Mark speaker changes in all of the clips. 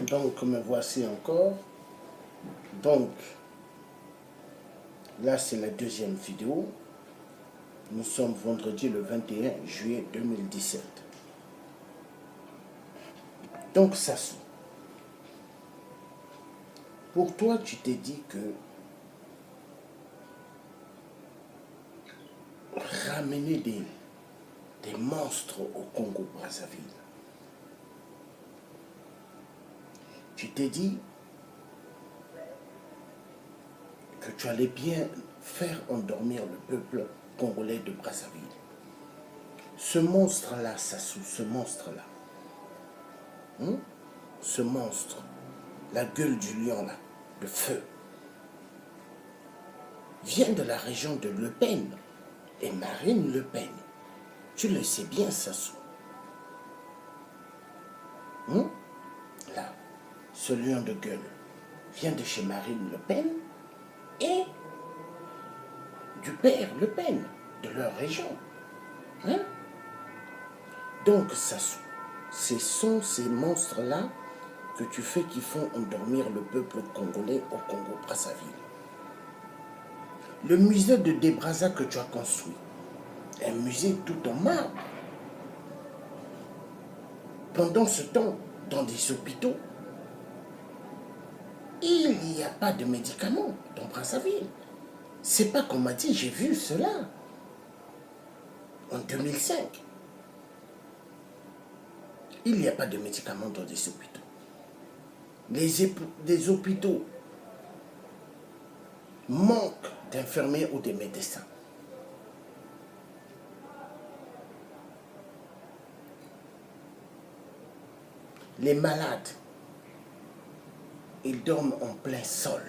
Speaker 1: Donc, me voici encore. Donc, là, c'est la deuxième vidéo. Nous sommes vendredi le 21 juillet 2017. Donc, Sassou, pour toi, tu t'es dit que ramener des monstres au Congo-Brazzaville, tu t'es dit que tu allais bien faire endormir le peuple congolais de Brazzaville. Ce monstre-là, Sassou, ce monstre-là, ce monstre, la gueule du lion là, le feu, vient de la région de Le Pen et Marine Le Pen. Tu le sais bien, Sassou. Là, ce lion de gueule vient de chez Marine Le Pen et du père Le Pen, de leur région. Donc, Sassou, ce sont ces monstres-là que tu fais qui font endormir le peuple congolais au Congo-Brazzaville. Le musée de Débrazza que tu as construit, un musée tout en marbre. Pendant ce temps, dans des hôpitaux, il n'y a pas de médicaments dans Brazzaville. C'est pas qu'on m'a dit, j'ai vu cela en 2005. Il n'y a pas de médicaments dans des hôpitaux. Des hôpitaux manquent d'infirmiers ou de médecins. Les malades, ils dorment en plein sol.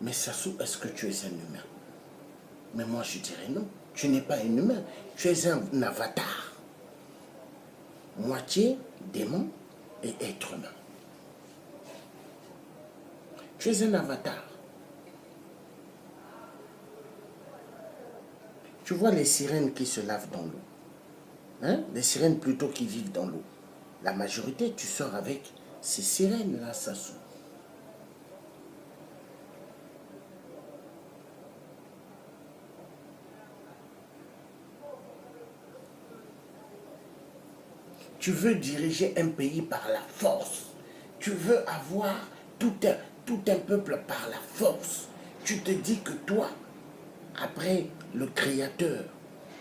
Speaker 1: Mais Sassou, est-ce que tu es un humain? Mais moi, je dirais non. Tu n'es pas un humain. Tu es un avatar. Moitié démon et être humain. Tu es un avatar. Tu vois les sirènes qui se lavent dans l'eau. Les sirènes plutôt qui vivent dans l'eau. La majorité, tu sors avec ces sirènes-là, Sassou. Tu veux diriger un pays par la force. Tu veux avoir tout un peuple par la force. Tu te dis que toi, après le Créateur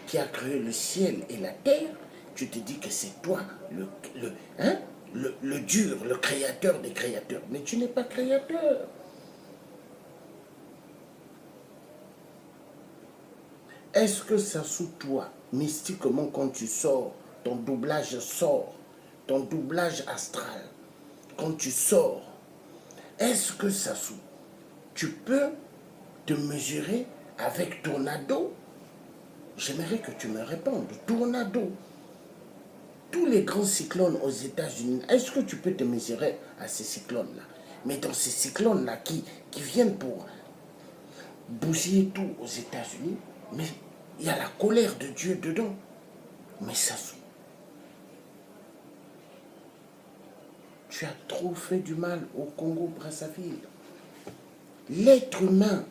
Speaker 1: qui a créé le ciel et la terre, tu te dis que c'est toi le dur, le créateur des créateurs. Mais tu n'es pas créateur. Est-ce que ça sous toi, mystiquement, quand tu sors, ton doublage sort, ton doublage astral, quand tu sors, est-ce que ça sous, tu peux te mesurer avec Tornado? J'aimerais que tu me répondes. Tornado. Tous les grands cyclones aux États-Unis, est-ce que tu peux te mesurer à ces cyclones-là? Mais dans ces cyclones-là qui viennent pour bousiller tout aux États-Unis, mais il y a la colère de Dieu dedans. Mais Sassou, tu as trop fait du mal au Congo-Brazzaville. L'être humain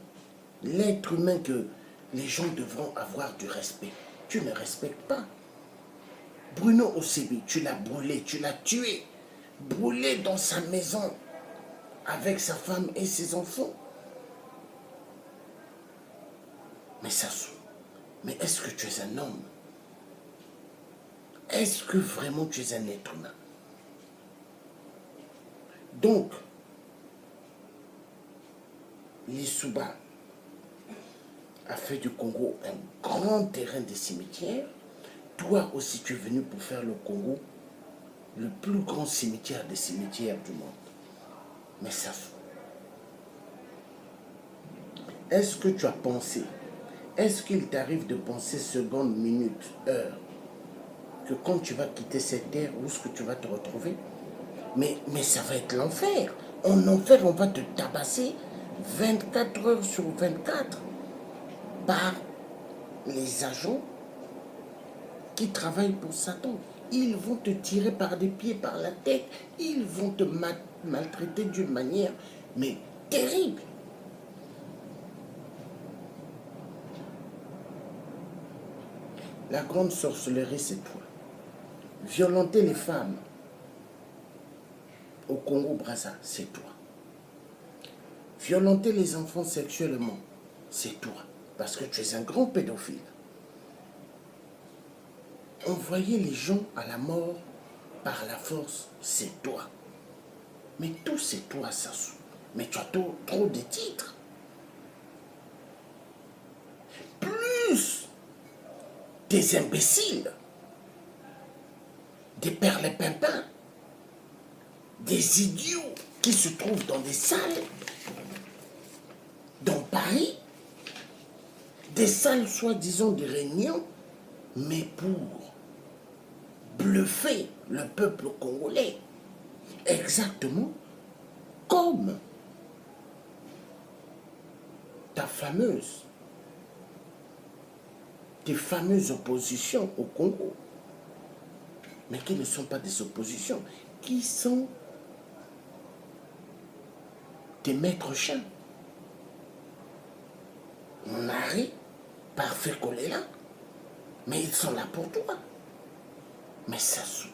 Speaker 1: que les gens devront avoir du respect, tu ne respectes pas. Bruno Osebi, tu l'as brûlé, tu l'as tué, brûlé dans sa maison avec sa femme et ses enfants. Mais Sassou, mais est-ce que tu es un homme? Est-ce que vraiment tu es un être humain? Donc, l'Issouba a fait du Congo un grand terrain de cimetières. Toi aussi, tu es venu pour faire le Congo le plus grand cimetière des cimetières du monde. Mais Sassou, est-ce que tu as pensé, est-ce qu'il t'arrive de penser seconde, minute, heure, que quand tu vas quitter cette terre, où est-ce que tu vas te retrouver? Mais ça va être l'enfer. En enfer, on va te tabasser 24 heures sur 24 par les agents qui travaillent pour Satan. Ils vont te tirer par des pieds, par la tête. Ils vont te maltraiter d'une manière, mais terrible. La grande sorcellerie, c'est toi. Violenter les femmes au Congo-Brazza, c'est toi. Violenter les enfants sexuellement, c'est toi. Parce que tu es un grand pédophile. Envoyer les gens à la mort par la force, c'est toi. Mais tout c'est toi, Sassou. Mais tu as trop de titres. Plus des imbéciles, des perles-pimpins, des idiots qui se trouvent dans des salles, dans Paris, des salles soi-disant de réunion, mais pour bluffer le peuple congolais. Exactement comme tes fameuses oppositions au Congo, mais qui ne sont pas des oppositions, qui sont des maîtres chiens. On arrive, parfait collé là, mais ils sont là pour toi. Mais ça sous.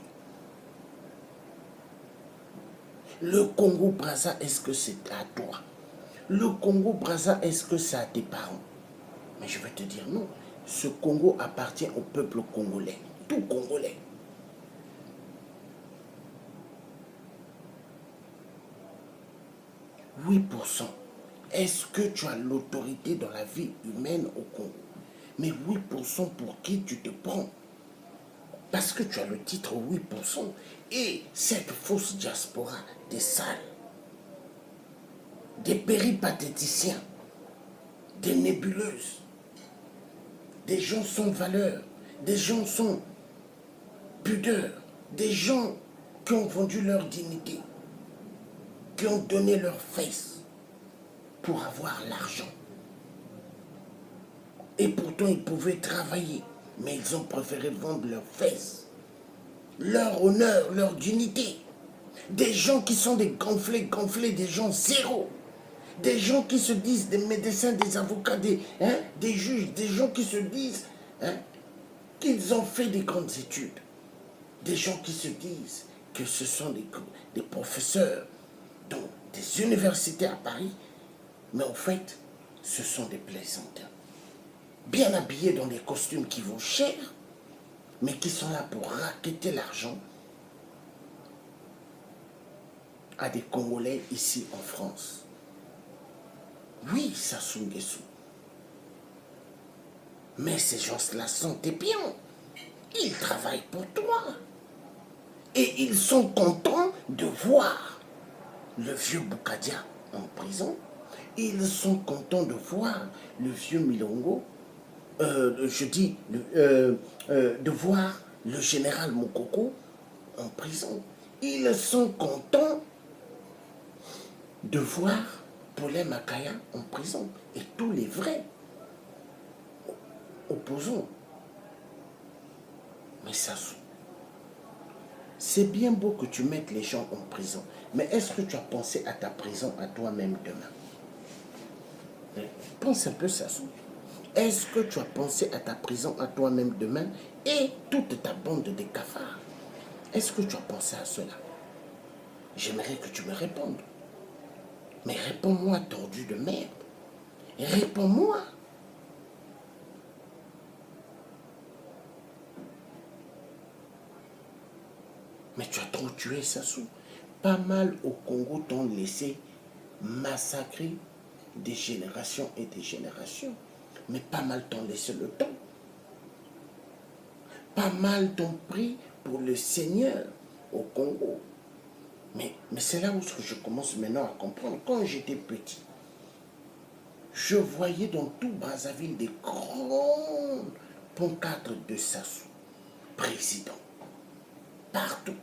Speaker 1: Le Congo-Brazza, est-ce que c'est à toi? Le Congo-Brazza, est-ce que c'est à tes parents? Mais je vais te dire non. Ce Congo appartient au peuple congolais, tout Congolais. « 8%. Est-ce que tu as l'autorité dans la vie humaine au Congo? Mais 8% pour qui tu te prends? Parce que tu as le titre 8%. Et cette fausse diaspora des salles, des péripatéticiens, des nébuleuses, des gens sans valeur, des gens sans pudeur, des gens qui ont vendu leur dignité, qui ont donné leurs fesses pour avoir l'argent. Et pourtant, ils pouvaient travailler, mais ils ont préféré vendre leurs fesses, leur honneur, leur dignité. Des gens qui sont des gonflés, des gens zéro. Des gens qui se disent des médecins, des avocats, des juges, des gens qui se disent qu'ils ont fait des grandes études. Des gens qui se disent que ce sont des professeurs dans des universités à Paris, mais en fait, ce sont des plaisantins. Bien habillés dans des costumes qui vont cher, mais qui sont là pour racketter l'argent à des Congolais ici en France. Oui, Sassou Nguesso. Mais ces gens-là sont tes pions. Ils travaillent pour toi. Et ils sont contents de voir le vieux Boukadia en prison. Ils sont contents de voir le vieux Milongo, de voir le général Mokoko en prison. Ils sont contents de voir Paulin Makaya en prison. Et tous les vrais opposants. Mais ça, c'est bien beau que tu mettes les gens en prison. Mais est-ce que tu as pensé à ta prison à toi-même demain? Pense un peu ça. Est-ce que tu as pensé à ta prison à toi-même demain et toute ta bande de cafards? Est-ce que tu as pensé à cela? J'aimerais que tu me répondes. Mais réponds-moi, tordu de merde. Réponds-moi. Mais tu as trop tué, Sassou. Pas mal au Congo t'ont laissé massacrer des générations et des générations. Mais pas mal t'ont laissé le temps. Pas mal t'ont pris pour le Seigneur au Congo. Mais c'est là où je commence maintenant à comprendre. Quand j'étais petit, je voyais dans tout Brazzaville des grandes pancartes de Sassou, président, partout.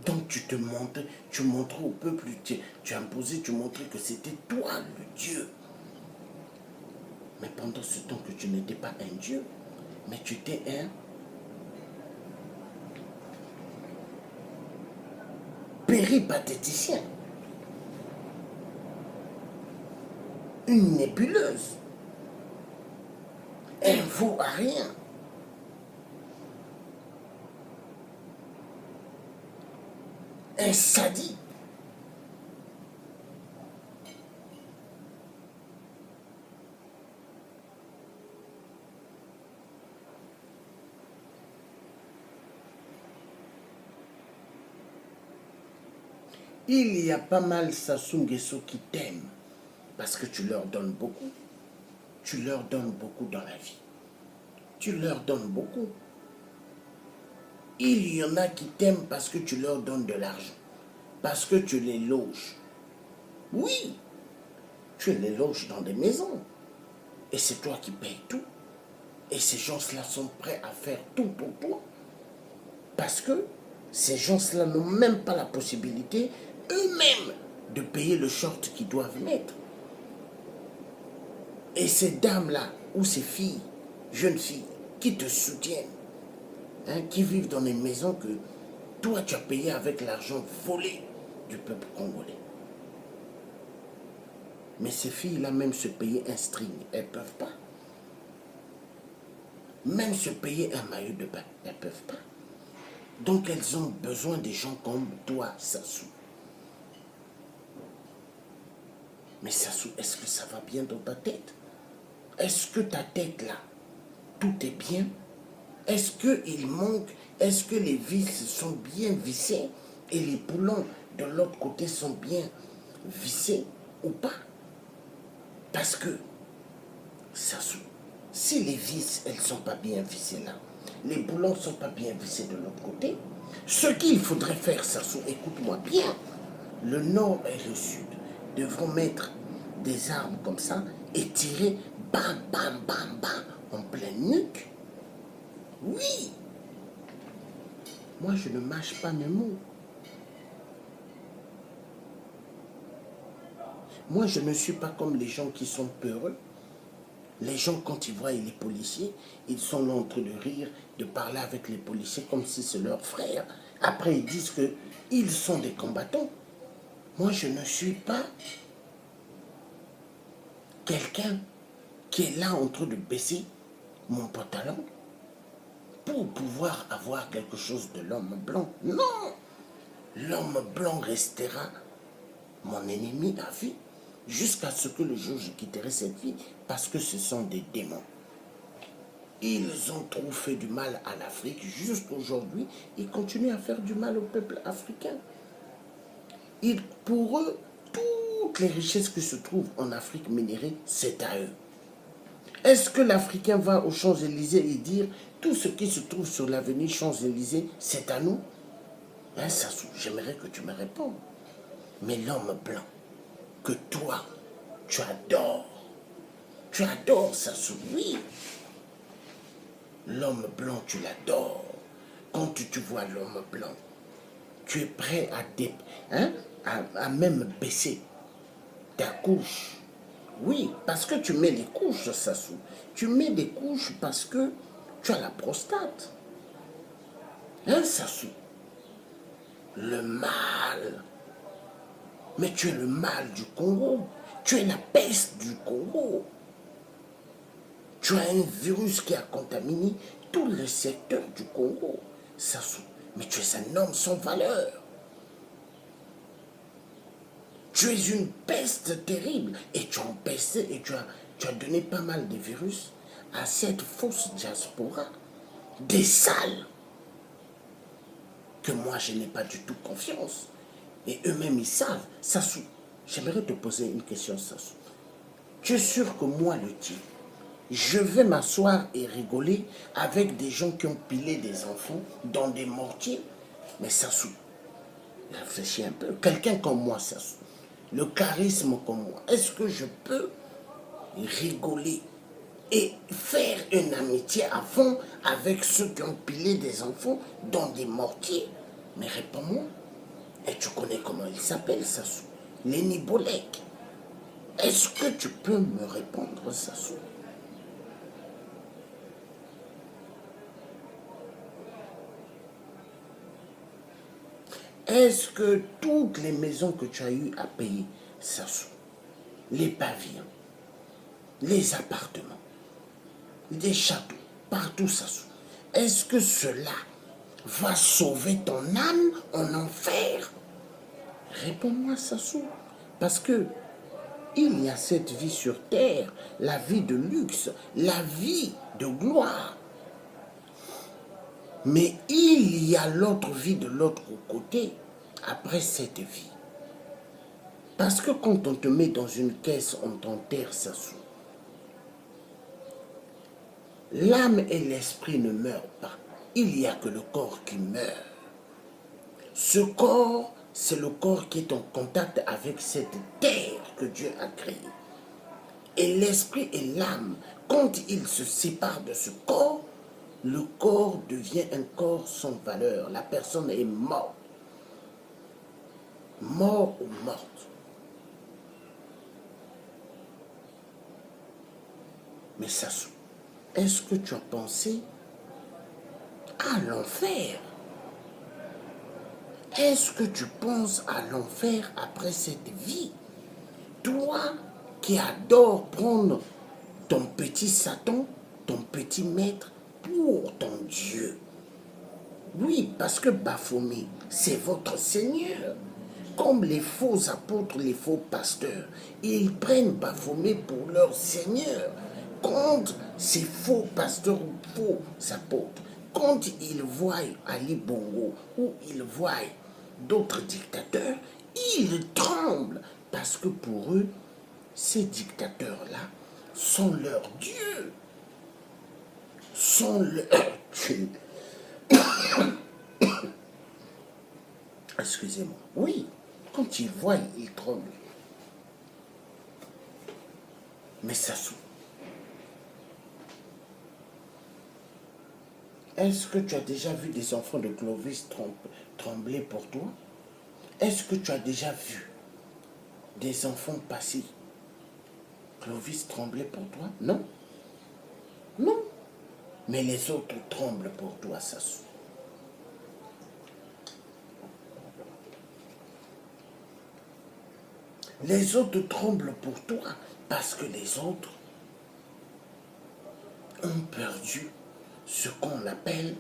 Speaker 1: Donc tu montrais au peuple, tu imposais, tu montrais que c'était toi le Dieu. Mais pendant ce temps que tu n'étais pas un Dieu, mais tu étais un péripatéticien, une nébuleuse, un vaut à rien. Un sadique. Il y a pas mal Sassou Nguesso qui t'aiment parce que tu leur donnes beaucoup. Tu leur donnes beaucoup dans la vie. Tu leur donnes beaucoup. Il y en a qui t'aiment parce que tu leur donnes de l'argent. Parce que tu les loges. Oui, tu les loges dans des maisons. Et c'est toi qui payes tout. Et ces gens-là sont prêts à faire tout pour toi. Parce que ces gens-là n'ont même pas la possibilité eux-mêmes de payer le short qu'ils doivent mettre. Et ces dames-là, ou ces filles, jeunes filles, qui te soutiennent, hein, qui vivent dans des maisons que toi tu as payé avec l'argent volé du peuple congolais. Mais ces filles-là, même se payer un string, elles ne peuvent pas. Même se payer un maillot de bain, elles ne peuvent pas. Donc elles ont besoin des gens comme toi, Sassou. Mais Sassou, est-ce que ça va bien dans ta tête? Est-ce que ta tête là, tout est bien? Est-ce qu'il manque? Est-ce que les vis sont bien vissées et les boulons de l'autre côté sont bien vissés ou pas? Parce que, Sassou, si les vis, elles ne sont pas bien vissées là, les boulons ne sont pas bien vissés de l'autre côté, ce qu'il faudrait faire, Sassou, écoute-moi bien, le nord et le sud devront mettre des armes comme ça et tirer bam, bam, bam, bam, en pleine nuque. Oui. Moi, je ne mâche pas mes mots. Moi, je ne suis pas comme les gens qui sont peureux. Les gens, quand ils voient les policiers, ils sont là en train de rire, de parler avec les policiers comme si c'est leurs frères. Après, ils disent qu'ils sont des combattants. Moi, je ne suis pas quelqu'un qui est là en train de baisser mon pantalon pour pouvoir avoir quelque chose de l'homme blanc. Non! L'homme blanc restera mon ennemi à vie jusqu'à ce que le jour je quitterai cette vie parce que ce sont des démons. Ils ont trop fait du mal à l'Afrique jusqu'aujourd'hui. Ils continuent à faire du mal au peuple africain. Pour eux, toutes les richesses qui se trouvent en Afrique minérée, c'est à eux. Est-ce que l'Africain va aux Champs-Élysées et dire tout ce qui se trouve sur l'avenue Champs-Élysées, c'est à nous? Hein, Sassou, j'aimerais que tu me répondes. Mais l'homme blanc, que toi, tu adores, Sassou, oui. L'homme blanc, tu l'adores. Quand tu vois l'homme blanc, tu es prêt à même baisser ta couche. Oui, parce que tu mets les couches, Sassou. Tu mets des couches parce que tu as la prostate. Hein, Sassou? Le mal. Mais tu es le mal du Congo. Tu es la peste du Congo. Tu as un virus qui a contaminé tous les secteurs du Congo. Sassou, mais tu es un homme sans valeur. Tu es une peste terrible. Et tu as empesté et tu as donné pas mal de virus à cette fausse diaspora. Des salles que moi je n'ai pas du tout confiance. Et eux-mêmes ils savent. Sassou, j'aimerais te poser une question, Sassou. Tu es sûr que moi, le type, je vais m'asseoir et rigoler avec des gens qui ont pilé des enfants dans des mortiers? Mais Sassou, réfléchis un peu. Quelqu'un comme moi, Sassou, le charisme comme moi, est-ce que je peux rigoler et faire une amitié à fond avec ceux qui ont pilé des enfants dans des mortiers? Mais réponds-moi. Et tu connais comment ils s'appellent, Sassou? Les Nibolek. Est-ce que tu peux me répondre, Sassou? Est-ce que toutes les maisons que tu as eu à payer, Sassou, les pavillons, les appartements, les châteaux, partout, Sassou, est-ce que cela va sauver ton âme en enfer? Réponds-moi, Sassou. Parce que il y a cette vie sur terre, la vie de luxe, la vie de gloire. Mais il y a l'autre vie de l'autre côté, après cette vie. Parce que quand on te met dans une caisse, on t'enterre, Sassou. L'âme et l'esprit ne meurent pas. Il n'y a que le corps qui meurt. Ce corps, c'est le corps qui est en contact avec cette terre que Dieu a créée. Et l'esprit et l'âme, quand ils se séparent de ce corps, le corps devient un corps sans valeur. La personne est morte. Mort ou morte. Mais Sassou, est-ce que tu as pensé à l'enfer? Est-ce que tu penses à l'enfer après cette vie? Toi qui adores prendre ton petit Satan, ton petit maître pour ton Dieu. Oui, parce que Baphomet, c'est votre Seigneur. Comme les faux apôtres, les faux pasteurs, ils prennent Baphomet pour leur Seigneur. Quand ces faux pasteurs ou faux apôtres, quand ils voient Ali Bongo ou ils voient d'autres dictateurs, ils tremblent parce que pour eux, ces dictateurs-là sont leurs dieux, sont leurs dieux. Excusez-moi. Oui, quand ils voient, ils tremblent. Mais Sassou, est-ce que tu as déjà vu des enfants de Clovis trembler pour toi? Est-ce que tu as déjà vu des enfants passer? Clovis tremblait pour toi? Non. Non. Mais les autres tremblent pour toi, Sassou. Les autres tremblent pour toi parce que les autres ont perdu ce qu'on appelle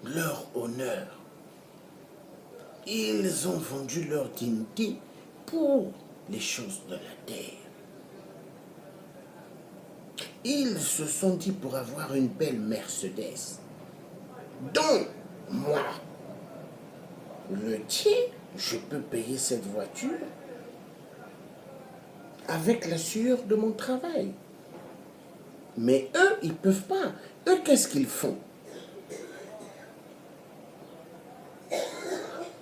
Speaker 1: leur honneur. Ils ont vendu leur dignité pour les choses de la terre. Ils se sont dit pour avoir une belle Mercedes, dont moi, le tien, je peux payer cette voiture avec la sueur de mon travail. Mais eux, ils ne peuvent pas. Eux, qu'est-ce qu'ils font?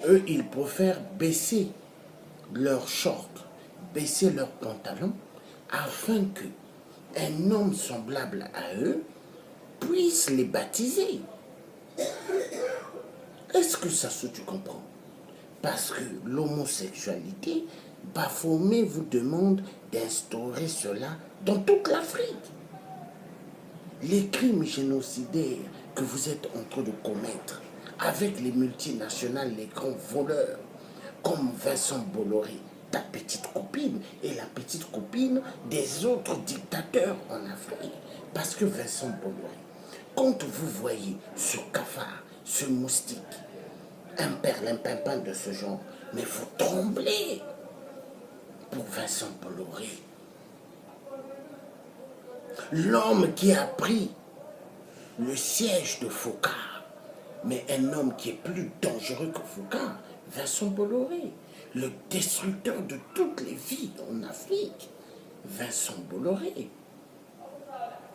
Speaker 1: Eux, ils préfèrent baisser leurs shorts, baisser leurs pantalons, afin que un homme semblable à eux puisse les baptiser. Est-ce que ça tu comprends? Parce que l'homosexualité, Baphomet vous demande d'instaurer cela dans toute l'Afrique. Les crimes génocidaires que vous êtes en train de commettre avec les multinationales, les grands voleurs, comme Vincent Bolloré, ta petite copine et la petite copine des autres dictateurs en Afrique. Parce que Vincent Bolloré, quand vous voyez ce cafard, ce moustique, un perlimpinpin de ce genre, mais vous tremblez pour Vincent Bolloré. L'homme qui a pris le siège de Foucault, mais un homme qui est plus dangereux que Foucault, Vincent Bolloré, le destructeur de toutes les vies en Afrique, Vincent Bolloré.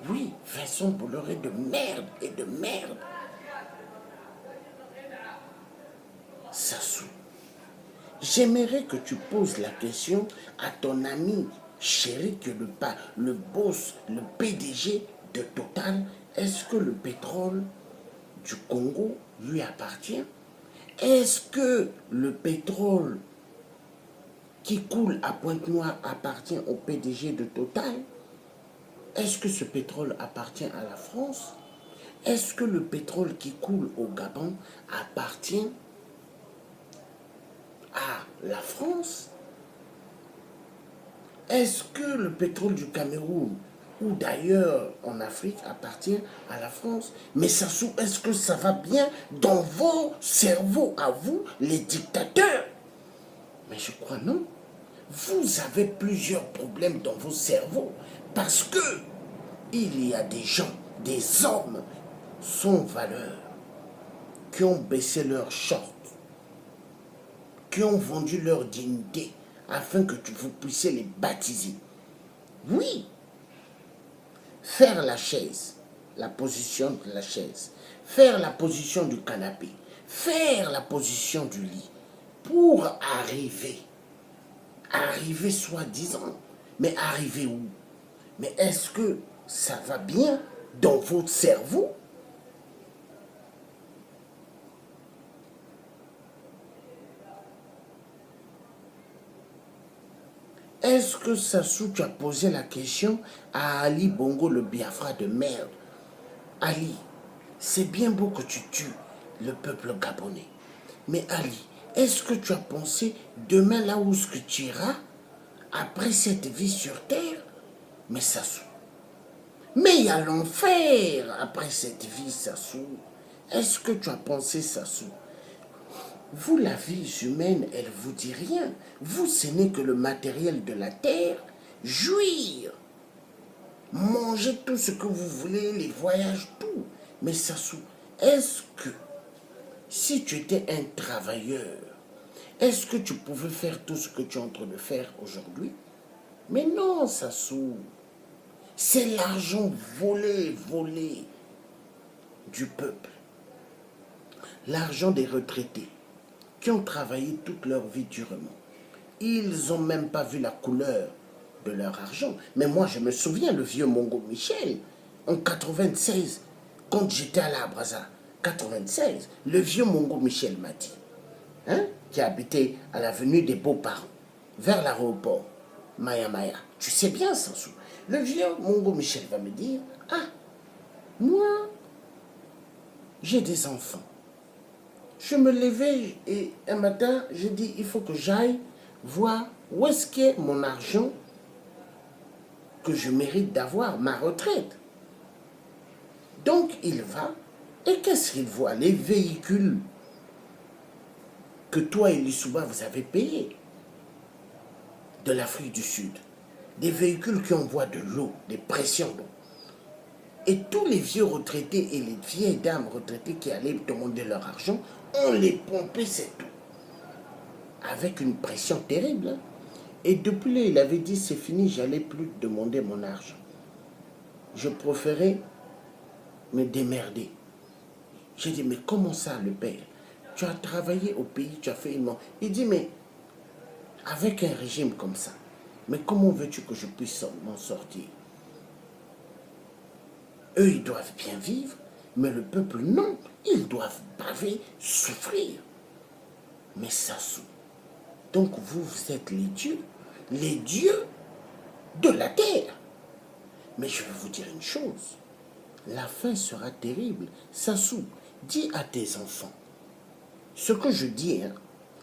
Speaker 1: Oui, Vincent Bolloré de merde et de merde. Sassou, j'aimerais que tu poses la question à ton ami chéri que le boss, le PDG de Total. Est-ce que le pétrole du Congo lui appartient? Est-ce que le pétrole qui coule à Pointe-Noire appartient au PDG de Total? Est-ce que ce pétrole appartient à la France? Est-ce que le pétrole qui coule au Gabon appartient à la France? Est-ce que le pétrole du Cameroun ou d'ailleurs en Afrique appartient à la France? Mais Sassou, est-ce que ça va bien dans vos cerveaux à vous, les dictateurs? Mais je crois non. Vous avez plusieurs problèmes dans vos cerveaux parce que il y a des gens, des hommes sans valeur qui ont baissé leurs shorts, qui ont vendu leur dignité afin que vous puissiez les baptiser. Oui, faire la chaise, la position de la chaise, faire la position du canapé, faire la position du lit pour arriver soi-disant, mais arriver où? Mais est-ce que ça va bien dans votre cerveau? Est-ce que Sassou, tu as posé la question à Ali Bongo, le Biafra de merde? Ali, c'est bien beau que tu tues le peuple gabonais. Mais Ali, est-ce que tu as pensé demain là où ce que tu iras, après cette vie sur terre? Mais Sassou, mais il y a l'enfer après cette vie, Sassou. Est-ce que tu as pensé, Sassou? Vous, la vie humaine, elle vous dit rien. Vous, ce n'est que le matériel de la terre. Jouir, manger tout ce que vous voulez, les voyages, tout. Mais Sassou, est-ce que si tu étais un travailleur, est-ce que tu pouvais faire tout ce que tu es en train de faire aujourd'hui? Mais non, Sassou. C'est l'argent volé du peuple. L'argent des retraités qui ont travaillé toute leur vie durement. Ils n'ont même pas vu la couleur de leur argent. Mais moi, je me souviens, le vieux Mongo Michel, en 96, quand j'étais à la Brazza, 96, le vieux Mongo Michel m'a dit, hein, qui habitait à l'avenue des Beaux-Parents, vers l'aéroport, Maya Maya. Tu sais bien, Sansou. Le vieux Mongo Michel va me dire, ah, moi, j'ai des enfants. Je me levais et un matin, j'ai dit, il faut que j'aille voir où est-ce qu'est mon argent que je mérite d'avoir, ma retraite. Donc il va, et qu'est-ce qu'il voit? Les véhicules que toi et Lissouba vous avez payés de l'Afrique du Sud. Des véhicules qui envoient de l'eau, des pressions d'eau. Et tous les vieux retraités et les vieilles dames retraitées qui allaient demander leur argent, on les pompait cette eau. Avec une pression terrible. Hein? Et depuis là, il avait dit, c'est fini, j'allais plus demander mon argent. Je préférais me démerder. J'ai dit, mais comment ça, le père? Tu as travaillé au pays, tu as fait une mort. Il dit, mais avec un régime comme ça, mais comment veux-tu que je puisse m'en sortir? Eux, ils doivent bien vivre, mais le peuple, non. Ils doivent baver, souffrir. Mais ça souffre. Donc vous, vous êtes les dieux de la terre. Mais je vais vous dire une chose. La fin sera terrible. Sassou, dis à tes enfants ce que je dis, hein,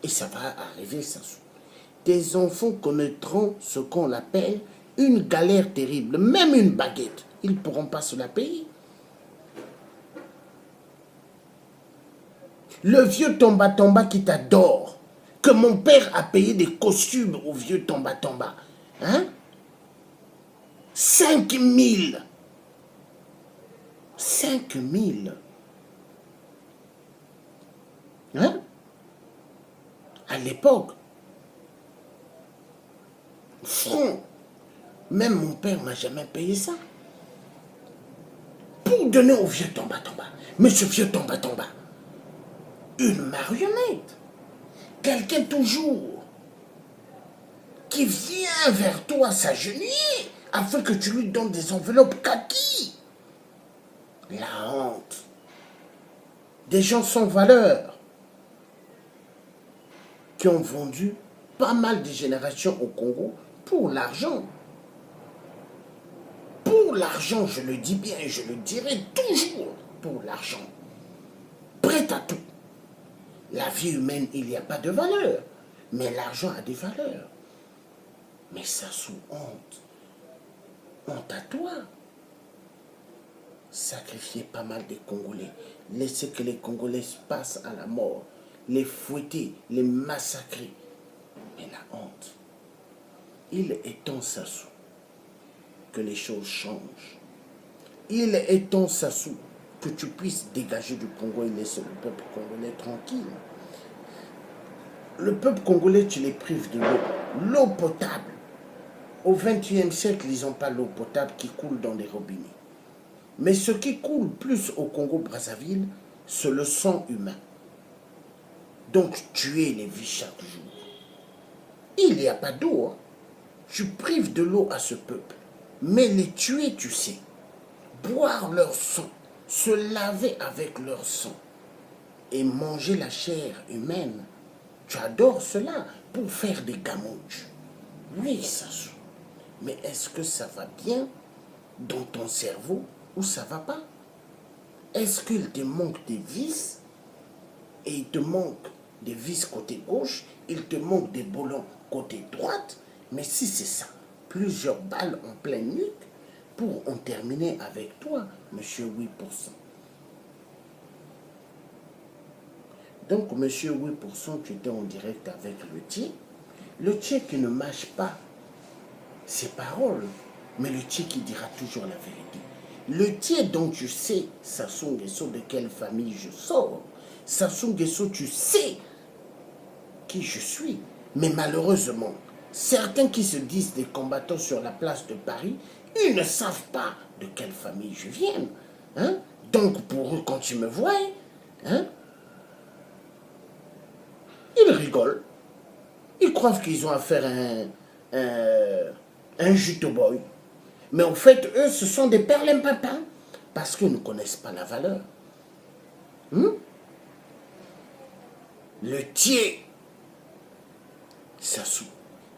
Speaker 1: et ça va arriver, Sassou. Tes enfants connaîtront ce qu'on appelle une galère terrible. Même une baguette, ils ne pourront pas se la payer. Le vieux Tomba qui t'adore, que mon père a payé des costumes au vieux Tomba. Hein? 5 000. 5 000. Hein? À l'époque, franc, même mon père ne m'a jamais payé ça. Pour donner au vieux Tomba. Mais ce vieux Tomba, une marionnette. Quelqu'un toujours qui vient vers toi s'agenouiller afin que tu lui donnes des enveloppes kaki. La honte. Des gens sans valeur qui ont vendu pas mal de générations au Congo pour l'argent. Pour l'argent, je le dis bien et je le dirai toujours. pour l'argent. Prête à tout. La vie humaine, il n'y a pas de valeur. Mais l'argent a des valeurs. Mais ça sous honte. Honte à toi. Sacrifier pas mal des Congolais. Laisser que les Congolais passent à la mort. Les fouetter, les massacrer. Mais la honte. Il est temps, Sassou, que les choses changent. Il est temps, Sassou, que tu puisses dégager du Congo et laisser le peuple congolais tranquille. Le peuple congolais, tu les prives de l'eau. L'eau potable. Au XXIe siècle, ils n'ont pas l'eau potable qui coule dans les robinets. Mais ce qui coule plus au Congo-Brazzaville, c'est le sang humain. Donc, tuer les vies chaque jour. Il n'y a pas d'eau. Hein. Tu prives de l'eau à ce peuple. Mais les tuer, tu sais. Boire leur sang. Se laver avec leur sang. Et manger la chair humaine. Tu adores cela pour faire des gamouches. Oui, Sassou. Mais est-ce que ça va bien dans ton cerveau ou ça va pas? Est-ce qu'il te manque des vis et il te manque des vis côté gauche, il te manque des boulons côté droite? Mais si c'est ça, plusieurs balles en pleine nuque pour en terminer avec toi, monsieur 8%. Donc, monsieur 8%, tu étais en direct avec le Tchèque. Le Tchèque qui ne mâche pas ses paroles, mais le Tchèque qui dira toujours la vérité. Le Tchèque dont tu sais, Sassou Nguesso, de quelle famille je sors. Sassou Nguesso, tu sais qui je suis. Mais malheureusement, certains qui se disent des combattants sur la place de Paris, ils ne savent pas de quelle famille je viens. Hein? Donc pour eux, quand tu me vois, hein, ils rigolent. Ils croient qu'ils ont affaire à un juto boy. Mais en fait, eux, ce sont des perlimpinpins parce qu'ils ne connaissent pas la valeur. Le tiers, Sassou.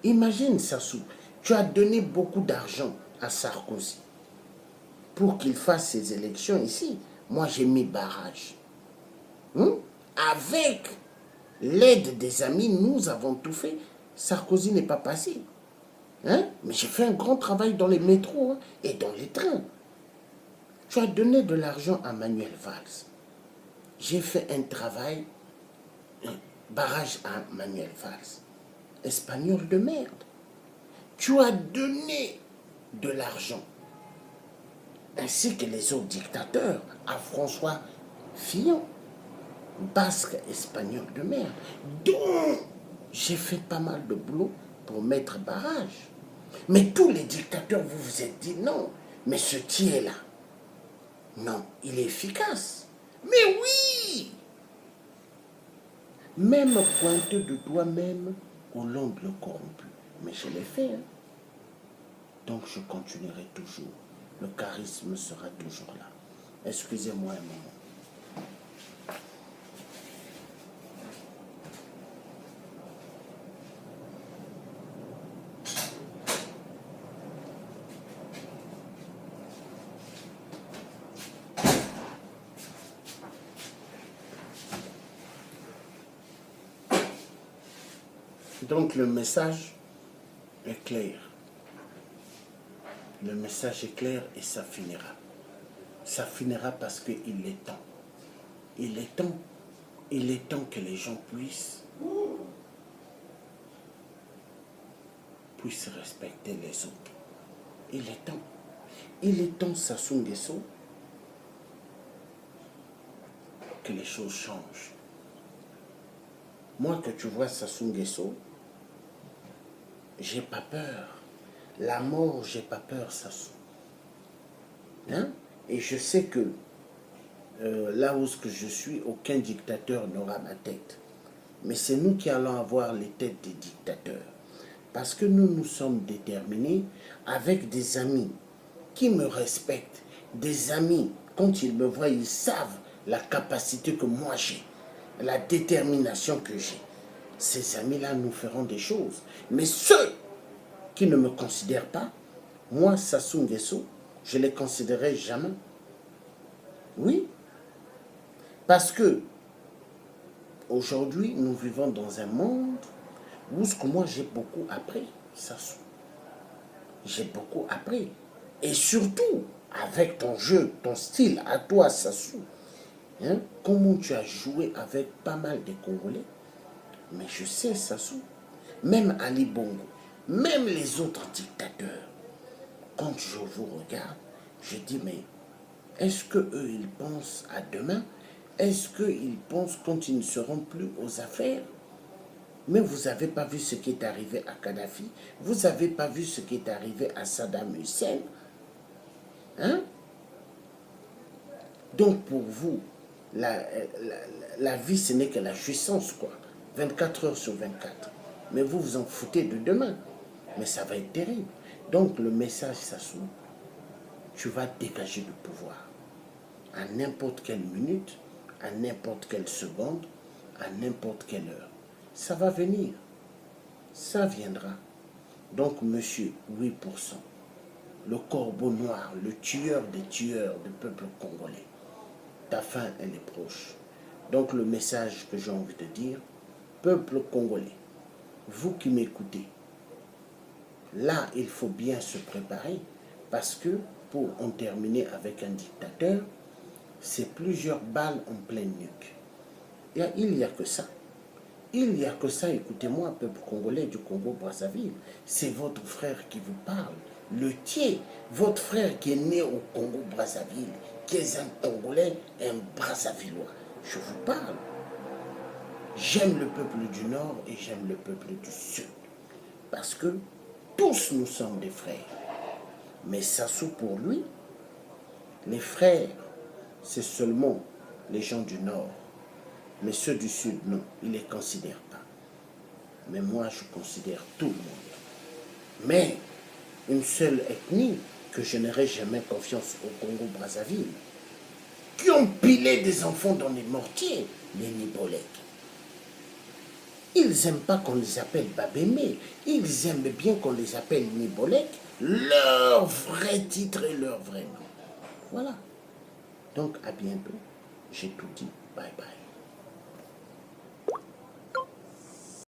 Speaker 1: Imagine, Sassou, tu as donné beaucoup d'argent à Sarkozy pour qu'il fasse ses élections ici. Moi, j'ai mis barrage. Avec l'aide des amis, nous avons tout fait. Sarkozy n'est pas passé. Hein? Mais j'ai fait un grand travail dans les métros et dans les trains. Tu as donné de l'argent à Manuel Valls. J'ai fait un travail, un barrage à Manuel Valls. Espagnol de merde. Tu as donné de l'argent, ainsi que les autres dictateurs, à François Fillon, basque espagnol de merde. Donc, j'ai fait pas mal de boulot pour mettre barrage. Mais tous les dictateurs, vous vous êtes dit non, mais ce tiers-là, non, il est efficace. Mais oui! Même pointer de toi-même Hollande le corrompu. Mais je l'ai fait. Hein? Donc je continuerai toujours. Le charisme sera toujours là. Excusez-moi un moment. Donc le message est clair. Le message est clair et ça finira. Ça finira parce qu'il est temps. Il est temps. Il est temps que les gens puissent respecter les autres. Il est temps. Il est temps, Sassou Nguesso, que les choses changent. Moi, que tu vois Sassou Nguesso, j'ai pas peur. La mort, j'ai pas peur, Sassou. Hein? Et je sais que là où je suis, aucun dictateur n'aura ma tête. Mais c'est nous qui allons avoir les têtes des dictateurs. Parce que nous sommes déterminés avec des amis qui me respectent. Des amis, quand ils me voient, ils savent la capacité que moi j'ai, la détermination que j'ai. Ces amis-là nous feront des choses. Mais ceux qui ne me considèrent pas, moi, Sassou Nguesso, je ne les considérerai jamais. Oui, Parce que aujourd'hui, nous vivons dans un monde où ce que moi j'ai beaucoup appris, Sassou. J'ai beaucoup appris. Et surtout, avec ton jeu, ton style, à toi, Sassou. Hein, comment tu as joué avec pas mal de Congolais. Mais je sais, Sassou, même Ali Bongo, même les autres dictateurs, quand je vous regarde, je dis, mais est-ce qu'eux, ils pensent à demain? Est-ce qu'ils pensent quand ils ne seront plus aux affaires? Mais vous n'avez pas vu ce qui est arrivé à Kadhafi. Vous n'avez pas vu ce qui est arrivé à Saddam Hussein. Hein? Donc pour vous, la vie, ce n'est que la jouissance, quoi. 24 heures sur 24. Mais vous vous en foutez de demain. Mais ça va être terrible. Donc le message, Sassou, tu vas dégager le pouvoir. À n'importe quelle minute, à n'importe quelle seconde, à n'importe quelle heure. Ça va venir. Ça viendra. Donc, monsieur, 8%, le corbeau noir, le tueur des tueurs du peuple congolais, ta fin, elle est proche. Donc, le message que j'ai envie de dire, peuple congolais, vous qui m'écoutez, là, il faut bien se préparer parce que pour en terminer avec un dictateur, c'est plusieurs balles en pleine nuque. Il n'y a que ça. Il n'y a que ça, écoutez-moi, peuple congolais du Congo-Brazzaville. C'est votre frère qui vous parle. Le tien, votre frère qui est né au Congo-Brazzaville, qui est un Congolais, un Brazzavillois. Je vous parle. J'aime le peuple du Nord et j'aime le peuple du Sud. Parce que tous nous sommes des frères. Mais Sassou, pour lui, les frères, c'est seulement les gens du Nord. Mais ceux du Sud, non, il ne les considère pas. Mais moi, je considère tout le monde. Mais une seule ethnie que je n'aurai jamais confiance au Congo-Brazzaville, qui ont pilé des enfants dans les mortiers, les Nibolèques. Ils n'aiment pas qu'on les appelle Babémé. Ils aiment bien qu'on les appelle Nibolèques, leur vrai titre et leur vrai nom. Voilà. Donc, à bientôt. J'ai tout dit. Bye bye.